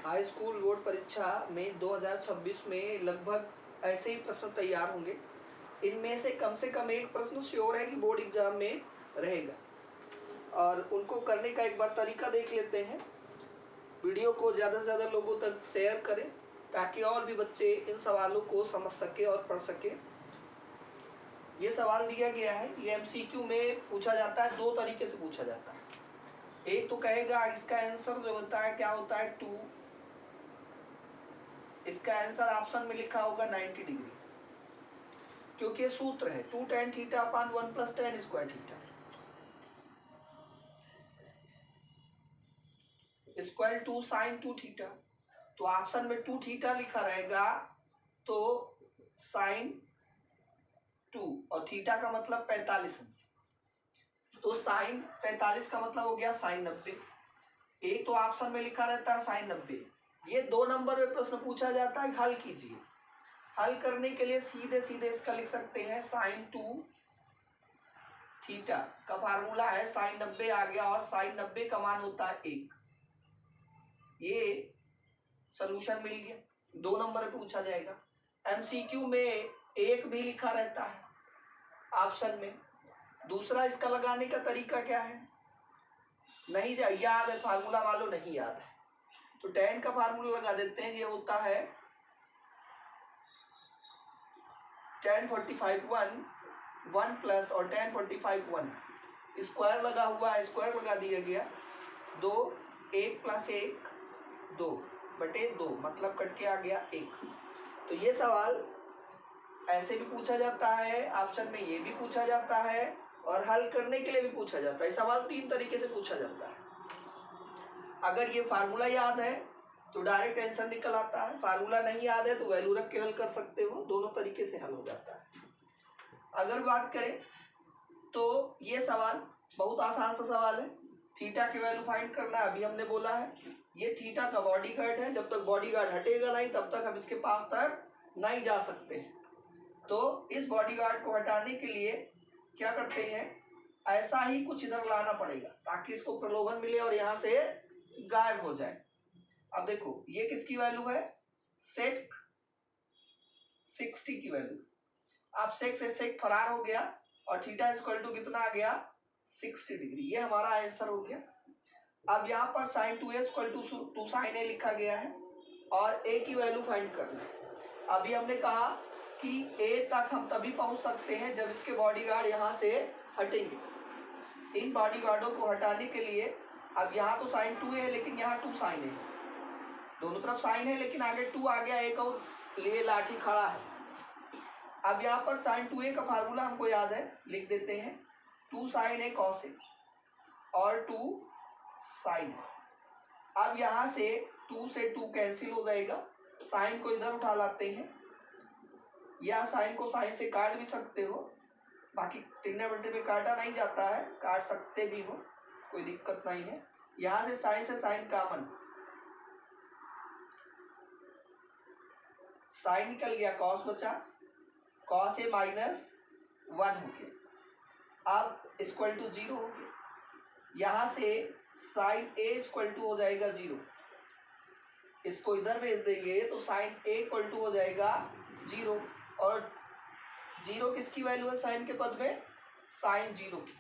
High school board परीक्षा में 2026 में लगभग ऐसे ही प्रश्न तैयार होंगे। इनमें से कम एक प्रश्न श्योर है कि बोर्ड एग्जाम में रहेगा, और उनको करने का एक बार तरीका देख लेते हैं। वीडियो को ज़्यादा से ज़्यादा लोगों तक शेयर करें ताकि और भी बच्चे इन सवालों को समझ सके और पढ़ सके। ये सवाल दिया गया है, ये एमसीक्यू में पूछा जाता है, दो तरीके से पूछा जाता है। एक तो कहेगा इसका आंसर जो होता है क्या होता है 2, इसका आंसर ऑप्शन में लिखा होगा 90 डिग्री, क्योंकि ये सूत्र है 2 tan theta upon 1 + tan square theta equal to sin 2 theta. तो ऑप्शन में 2 थीटा लिखा रहेगा, तो sin 2 और थीटा का मतलब 45 अंश, तो sin 45 का मतलब हो गया sin 90। एक तो ऑप्शन में लिखा रहता है sin 90। ये 2 नंबर में प्रश्न पूछा जाता है, हल कीजिए। हल करने के लिए सीधे सीधे इसका लिख सकते हैं sin 2 थीटा का फार्मूला है sin 90 आ गया, और sin 90 का मान होता है 1। ये सॉल्यूशन मिल गया, 2 नंबर में पूछा जाएगा। एमसीक्यू में 1 भी लिखा रहता है ऑप्शन में। दूसरा इसका लगाने का तरीका क्या है, नहीं याद है फार्मूला, मालूम नहीं याद है, तो tan का फार्मूला लगा देते हैं। ये होता है tan 45 1 प्लस और tan 45 1, स्क्वायर लगा हुआ है, स्क्वायर लगा दिया गया, 2 1 + 1 2/2, मतलब कट के आ गया 1। तो ये सवाल ऐसे भी पूछा जाता है, ऑप्शन में ये भी पूछा जाता है, और हल करने के लिए भी पूछा जाता है। सवाल 3 तरीके से पूछा जाता है। अगर ये फार्मूला याद है तो डायरेक्ट आंसर निकल आता है, फार्मूला नहीं याद है तो वैल्यू रख के हल कर सकते हो, दोनों तरीके से हल हो जाता है। अगर बात करें तो ये सवाल बहुत आसान सा सवाल है, थीटा की वैल्यू फाइंड करना है। अभी हमने बोला है ये थीटा का बॉडीगार्ड है, जब तक बॉडीगार्ड हटेगा नहीं तब तक हम इसके पास तक नहीं जा सकते। तो इस बॉडीगार्ड को हटाने के लिए क्या करते हैं, ऐसा ही कुछ इधर लाना पड़ेगा ताकि इसको प्रलोभन मिले और यहाँ से गायब हो जाए। अब देखो ये किसकी वैल्यू है, sec 60 की वैल्यू। अब sec से sec फरार हो गया और थीटा इक्वल टू कितना आ गया 60 डिग्री। ये हमारा आंसर हो गया। अब यहाँ पर sin 2a equal to 2 sin a लिखा गया है और a की वैल्यू फाइंड करना है। अभी हमने कहा कि a तक हम तभी पहुंच सकते हैं जब इसके बॉडीगार्ड यहाँ से हटेंगे। इन बॉडीगार्डों को हटाने के लिए अब यहाँ तो sin 2a है लेकिन यहाँ 2 sin a है, दोनों तरफ साइन है लेकिन आगे 2 आ गया, एक और लिए लाठी खड़ा है। अब यहाँ पर sin 2a का फार्मूला हमको याद है, लिख देते हैं 2 sin a cos a और 2 sin। अब यहाँ से 2 से 2 कैंसिल हो जाएगा, साइन को इधर उठा लाते हैं, या साइन को साइन से काट भी सकते हो, बाकी ट्रिग्नोमेट्री में काटा नहीं जाता है, काट सकते भी हो, कोई दिक्कत नहीं है। यहाँ से साइन कॉमन, साइन निकल गया, कॉस बचा, कॉस ए माइनस 1 हो गया। अब इक्वल टू 0 हो गया, यहाँ से साइन ए इक्वल टू हो जाएगा 0, इसको इधर भेज देंगे तो साइन ए इक्वल टू हो जाएगा 0, और 0 किसकी वैल्यू है साइन के पद में, साइन 0 की,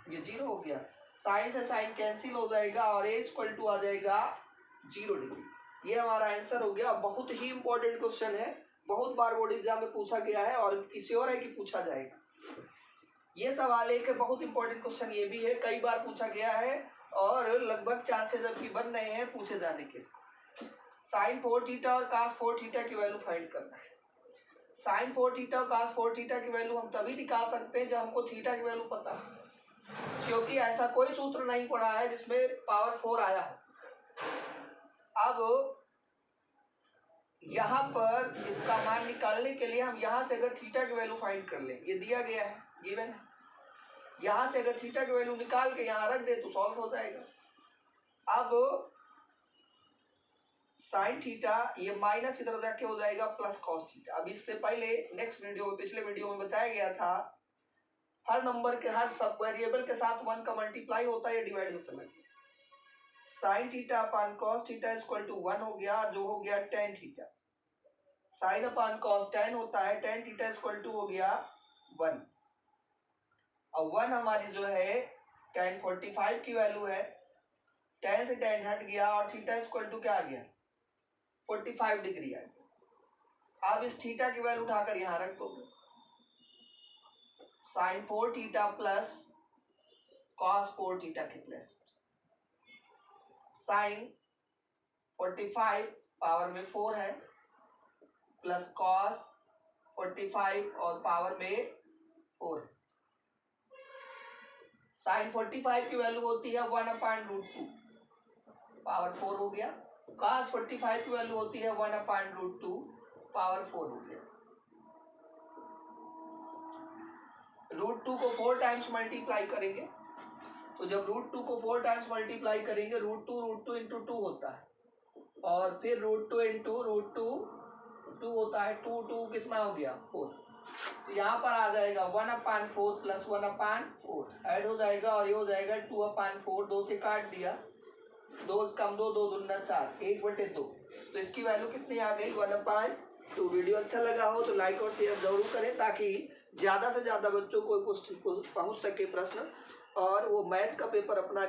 ये 0 हो गया। साइन से साइन कैंसिल हो जाएगा और ए इक्वल टू आ जाएगा 0 डिग्री। ये हमारा आंसर हो गया। बहुत ही इंपॉर्टेंट क्वेश्चन है, बहुत बार बोर्ड एग्जाम में पूछा गया है और श्योर है कि पूछा जाएगा। ये सवाल एक है, बहुत इंपॉर्टेंट क्वेश्चन ये भी है, कई बार पूछा गया है और लगभग चांसेस अभी बन रहे हैं पूछे जाने के। इसको साइन 4 थीटा और cos 4 थीटा की वैल्यू फाइंड करना है। साइन 4 थीटा और cos 4 थीटा की वैल्यू हम तभी निकाल सकते हैं जब हमको थीटा की वैल्यू पता है, क्योंकि ऐसा कोई सूत्र नहीं पड़ा है जिसमें पावर 4 आया है। अब यहाँ पर इसका मान निकालने के लिए हम यहाँ से अगर थीटा की वैल्यू फाइंड कर लें, ये दिया गया है, गिवन है, यहाँ से अगर थीटा की वैल्यू निकाल के यहाँ रख दे तो सॉल्व हो जाएगा। अब साइन थीटा ये माइनस इधर जाके हो जाएगा प्लस कॉस थीटा। अब इससे पहले नेक्स्ट वीडियो में, पिछले वीडियो में बताया गया था हर नंबर के हर सब वेरिएबल के साथ 1 का मल्टीप्लाई होता है या डिवाइड में समझ। Sine theta upon cos theta equal to 1 हो गया, जो हो गया tan theta. Sine upon cos tan होता है, टेन थीटा इक्वल टू हो गया 1। और 1 हमारी जो है tan 45 की वैल्यू है, टेन से टेन हट गया और थीटा इक्वल टू क्या आ गया 45 डिग्री आ गया। अब इस थीटा की वैल्यू उठाकर यहां रख दो, sine 4 theta plus cos 4 theta के प्लस साइन 45 पावर में 4 है प्लस कॉस 45 और पावर में 4 है। साइन 45 की वैल्यू होती है 1/√2 पावर 4 हो गया। कॉस 45 की वैल्यू होती है 1/√2 पावर 4 हो गया। √2 को 4 टाइम्स मल्टीप्लाई करेंगे, तो जब √2 को 4 टाइम्स मल्टीप्लाई करेंगे √2 इंटू 2 होता है, और फिर √2 इंटू √2 होता है, 2 कितना हो गया 4। तो यहाँ पर आ जाएगा 1/4 प्लस 1/4 ऐड हो जाएगा और ये हो जाएगा 2/4। 2 से काट दिया, 2 कम 2 2 दूना 4, 1/2। तो इसकी वैल्यू कितनी आ गई 1/2। वीडियो अच्छा लगा हो तो लाइक और शेयर जरूर करें, ताकि ज़्यादा से ज़्यादा बच्चों को पहुँच सके प्रश्न और वो मैथ का पेपर अपना